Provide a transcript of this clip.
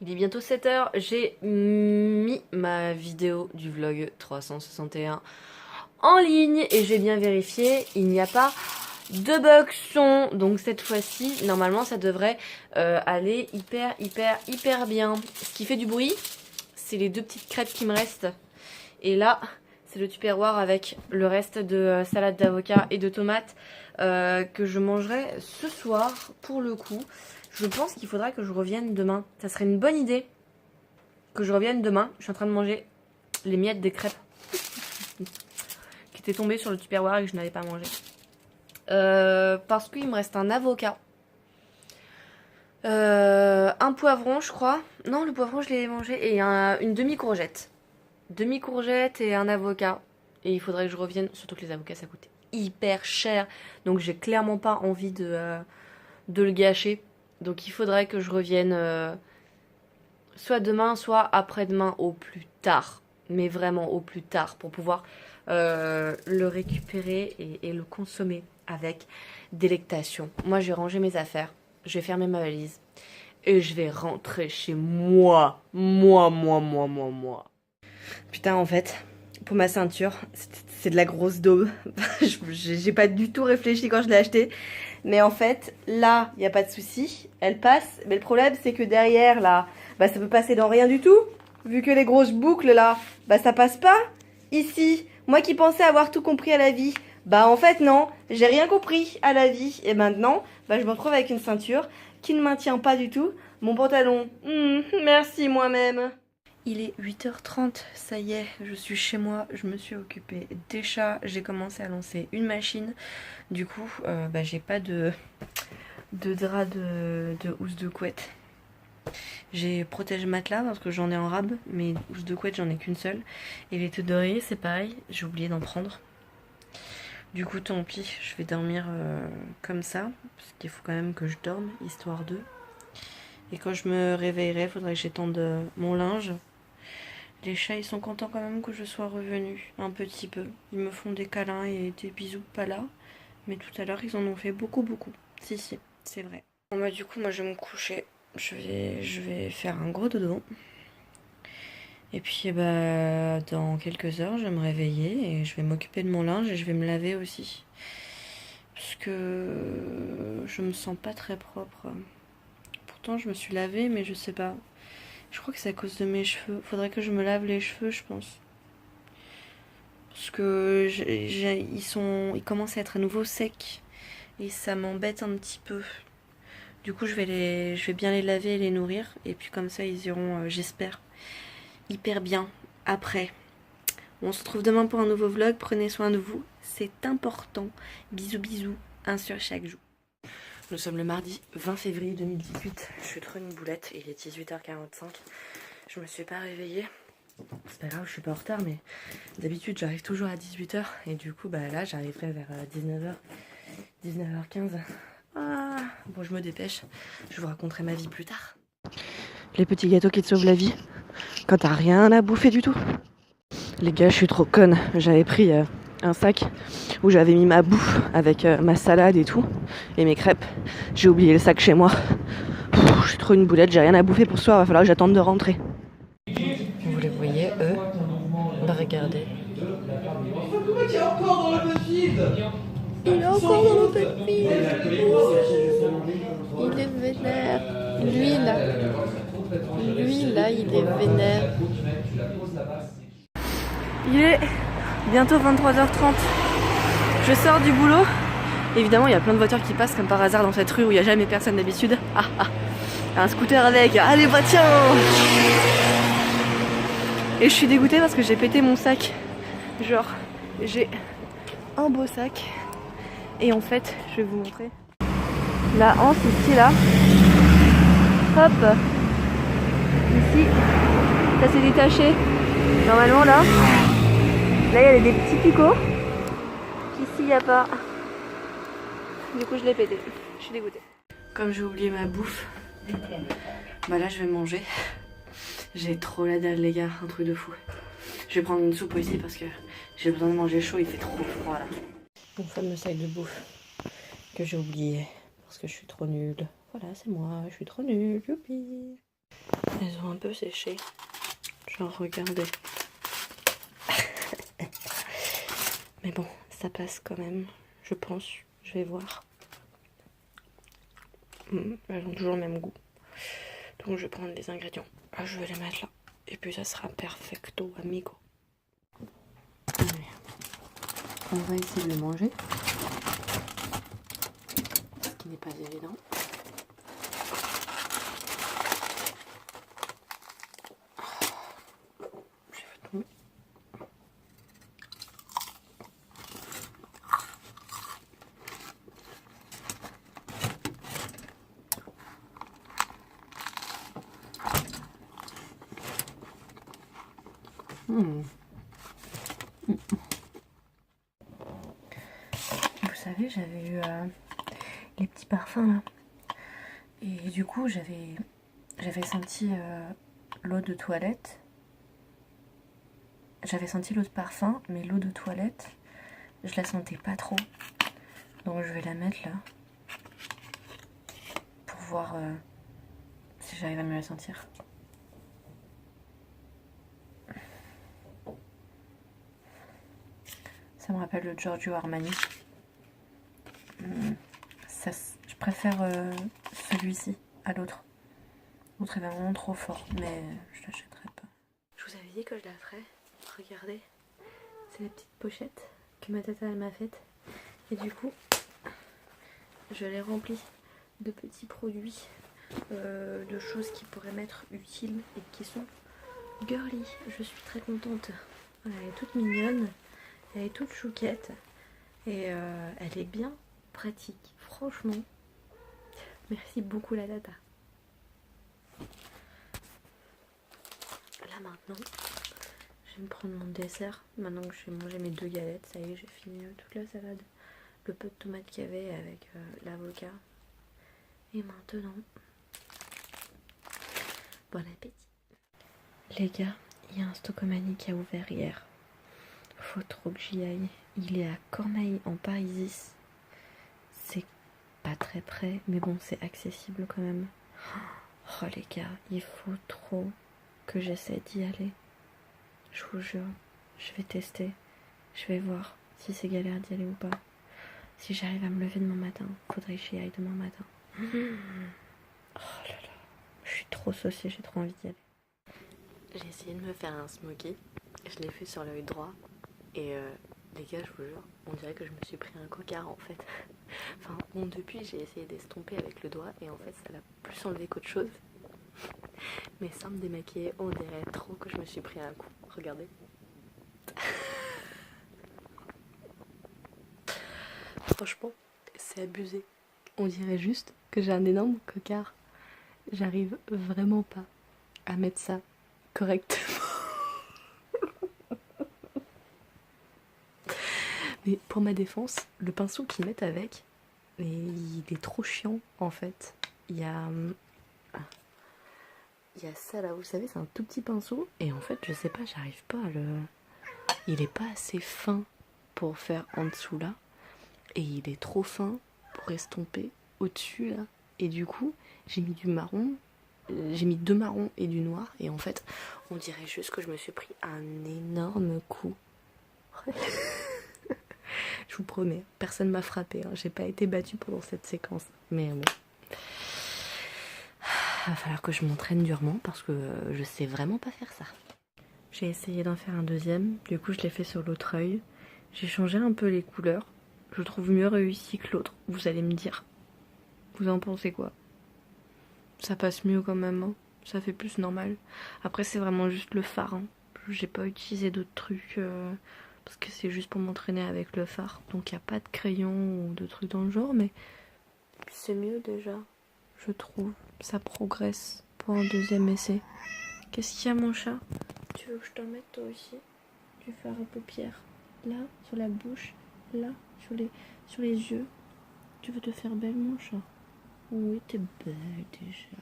Il est bientôt 7 h, j'ai mis ma vidéo du vlog 361 en ligne et j'ai bien vérifié, il n'y a pas de bug son. Donc cette fois-ci, normalement ça devrait aller hyper bien. Ce qui fait du bruit, c'est les deux petites crêpes qui me restent. Et là, c'est le tupperware avec le reste de salade d'avocat et de tomates que je mangerai ce soir pour le coup. Je pense qu'il faudra que je revienne demain. Ça serait une bonne idée que je revienne demain. Je suis en train de manger les miettes des crêpes qui étaient tombées sur le tupperware et que je n'avais pas mangé. Parce qu'il me reste un avocat. Un poivron, je crois. Non, le poivron, je l'ai mangé. Et une demi-courgette. Demi-courgette et un avocat. Et il faudrait que je revienne. Surtout que les avocats, ça coûte hyper cher. Donc j'ai clairement pas envie de le gâcher. Donc il faudrait que je revienne soit demain, soit après-demain au plus tard. Mais vraiment au plus tard pour pouvoir le récupérer et le consommer avec délectation. Moi, je vais ranger mes affaires. Je vais fermer ma valise. Et je vais rentrer chez moi. Moi. Putain, en fait, pour ma ceinture, c'est de la grosse daube. J'ai pas du tout réfléchi quand je l'ai achetée. Mais en fait, là, il n'y a pas de souci. Elle passe. Mais le problème, c'est que derrière, là, bah, ça peut passer dans rien du tout. Vu que les grosses boucles, là, bah, ça passe pas. Ici, moi qui pensais avoir tout compris à la vie, bah, en fait, non. J'ai rien compris à la vie. Et maintenant, bah, je me retrouve avec une ceinture qui ne maintient pas du tout mon pantalon. Merci moi-même. Il est 8h30, ça y est, je suis chez moi, je me suis occupée des chats, j'ai commencé à lancer une machine. Du coup, bah, j'ai pas de drap de housse de couette. J'ai protège matelas parce que j'en ai en rab, mais housse de couette j'en ai qu'une seule. Et les têtes d'oreiller c'est pareil, j'ai oublié d'en prendre. Du coup tant pis, je vais dormir comme ça, parce qu'il faut quand même que je dorme, histoire de. Et quand je me réveillerai, il faudrait que j'étende mon linge. Les chats, ils sont contents quand même que je sois revenue, un petit peu. Ils me font des câlins et des bisous, pas là. Mais tout à l'heure, ils en ont fait beaucoup. Si, c'est vrai. Bon bah du coup, moi je vais me coucher. Je vais faire un gros dodo. Et puis bah dans quelques heures, je vais me réveiller et je vais m'occuper de mon linge et je vais me laver aussi. Parce que je me sens pas très propre. Pourtant, je me suis lavée, mais je sais pas. Je crois que c'est à cause de mes cheveux. Faudrait que je me lave les cheveux, je pense. Parce que ils commencent à être à nouveau secs. Et ça m'embête un petit peu. Du coup, je vais bien les laver et les nourrir. Et puis comme ça, ils iront, j'espère, hyper bien après. On se retrouve demain pour un nouveau vlog. Prenez soin de vous. C'est important. Bisous. Un sur chaque jour. Nous sommes le mardi 20 février 2018. Je suis trop une boulette. Il est 18h45. Je me suis pas réveillée. C'est pas grave, je suis pas en retard, mais d'habitude j'arrive toujours à 18h. Et du coup, bah là, j'arriverai vers 19h, 19h15. Ah, bon, je me dépêche. Je vous raconterai ma vie plus tard. Les petits gâteaux qui te sauvent la vie quand t'as rien à bouffer du tout. Les gars, je suis trop conne. J'avais pris un sac où j'avais mis ma bouffe avec ma salade et tout, et mes crêpes. J'ai oublié le sac chez moi. Je suis trop une boulette, j'ai rien à bouffer pour ce soir, va falloir que j'attende de rentrer. Vous les voyez, eux? Bah regardez. Il est encore dans le vide. Il est encore dans le vide. Il est vénère. Lui là, il est vénère. Il est bientôt 23h30. Je sors du boulot. Évidemment, il y a plein de voitures qui passent comme par hasard dans cette rue où il n'y a jamais personne d'habitude. Un scooter avec. Allez, bah tiens! Et je suis dégoûtée parce que j'ai pété mon sac. Genre, j'ai un beau sac. Et en fait, je vais vous montrer. La hanse ici, là. Hop! Ici, ça s'est détaché. Normalement, là, il y a des petits picots. Ici, il n'y a pas. Du coup, je l'ai pété. Je suis dégoûtée. Comme j'ai oublié ma bouffe, bah là, je vais manger. J'ai trop la dalle, les gars. Un truc de fou. Je vais prendre une soupe aussi parce que j'ai besoin de manger chaud. Il fait trop froid, là. Mon fameux sac de bouffe que j'ai oublié parce que je suis trop nulle. Voilà, c'est moi. Je suis trop nulle. Youpi. Elles ont un peu séché. Genre, regardez. Mais bon, ça passe quand même, je pense. Je vais voir. Elles ont toujours le même goût. Donc je vais prendre les ingrédients. Je vais les mettre là. Et puis ça sera perfecto, amigo. Allez. On va essayer de le manger. Ce qui n'est pas évident. J'ai fait tout. Vous savez, j'avais eu les petits parfums là. Et du coup, j'avais senti l'eau de toilette. J'avais senti l'eau de parfum, mais l'eau de toilette, je la sentais pas trop. Donc je vais la mettre là. Pour voir si j'arrive à mieux la sentir. Ça me rappelle le Giorgio Armani. Je préfère celui-ci à l'autre. L'autre est vraiment trop fort, mais je l'achèterai pas. Je vous avais dit que je la ferais. Regardez, c'est la petite pochette que ma tata m'a faite. Et du coup, je l'ai remplie de petits produits, de choses qui pourraient m'être utiles et qui sont girly. Je suis très contente. Voilà, elle est toute mignonne, elle est toute chouquette et elle est bien pratique. Franchement, merci beaucoup la tata. Là maintenant, je vais me prendre mon dessert. Maintenant que j'ai mangé mes 2 galettes, ça y est, j'ai fini toute la salade. Le peu de tomates qu'il y avait avec l'avocat. Et maintenant, bon appétit. Les gars, il y a un Stocomanie qui a ouvert hier. Faut trop que j'y aille. Il est à Cormeilles en Parisis. C'est pas très près, mais bon, c'est accessible quand même. Oh les gars, il faut trop que j'essaie d'y aller. Je vous jure, je vais tester. Je vais voir si c'est galère d'y aller ou pas. Si j'arrive à me lever demain matin, faudrait que j'y aille demain matin. Oh là là, je suis trop saucée, j'ai trop envie d'y aller. J'ai essayé de me faire un smokey. Je l'ai fait sur l'œil droit. Et les gars, je vous jure, on dirait que je me suis pris un cocard en fait. Enfin bon, depuis j'ai essayé d'estomper avec le doigt et en fait ça l'a plus enlevé qu'autre chose. Mais sans me démaquiller, on dirait trop que je me suis pris un coup. Regardez. Franchement, c'est abusé. On dirait juste que j'ai un énorme cocard. J'arrive vraiment pas à mettre ça correctement. Mais pour ma défense, le pinceau qu'ils mettent avec, il est trop chiant en fait. Il y a ça là, vous savez, c'est un tout petit pinceau. Et en fait, je sais pas, j'arrive pas à le... Il est pas assez fin pour faire en dessous là. Et il est trop fin pour estomper au-dessus là. Et du coup, j'ai mis du marron. J'ai mis 2 marrons et du noir. Et en fait, on dirait juste que je me suis pris un énorme coup. Je vous promets, personne m'a frappé. Hein. J'ai pas été battue pendant cette séquence. Mais bon. Va falloir que je m'entraîne durement parce que je sais vraiment pas faire ça. J'ai essayé d'en faire un deuxième. Du coup, je l'ai fait sur l'autre œil. J'ai changé un peu les couleurs. Je trouve mieux réussi que l'autre. Vous allez me dire. Vous en pensez quoi? Ça passe mieux quand même. Hein. Ça fait plus normal. Après, c'est vraiment juste le fard. Hein. J'ai pas utilisé d'autres trucs. Parce que c'est juste pour m'entraîner avec le fard. Donc il n'y a pas de crayon ou de trucs dans le genre. Mais c'est mieux déjà. Je trouve. Ça progresse pour un deuxième essai. Qu'est-ce qu'il y a mon chat? Tu veux que je t'en mette toi aussi? Du fard à paupières. Là, sur la bouche. Là, sur les yeux. Tu veux te faire belle mon chat? Oui, t'es belle déjà.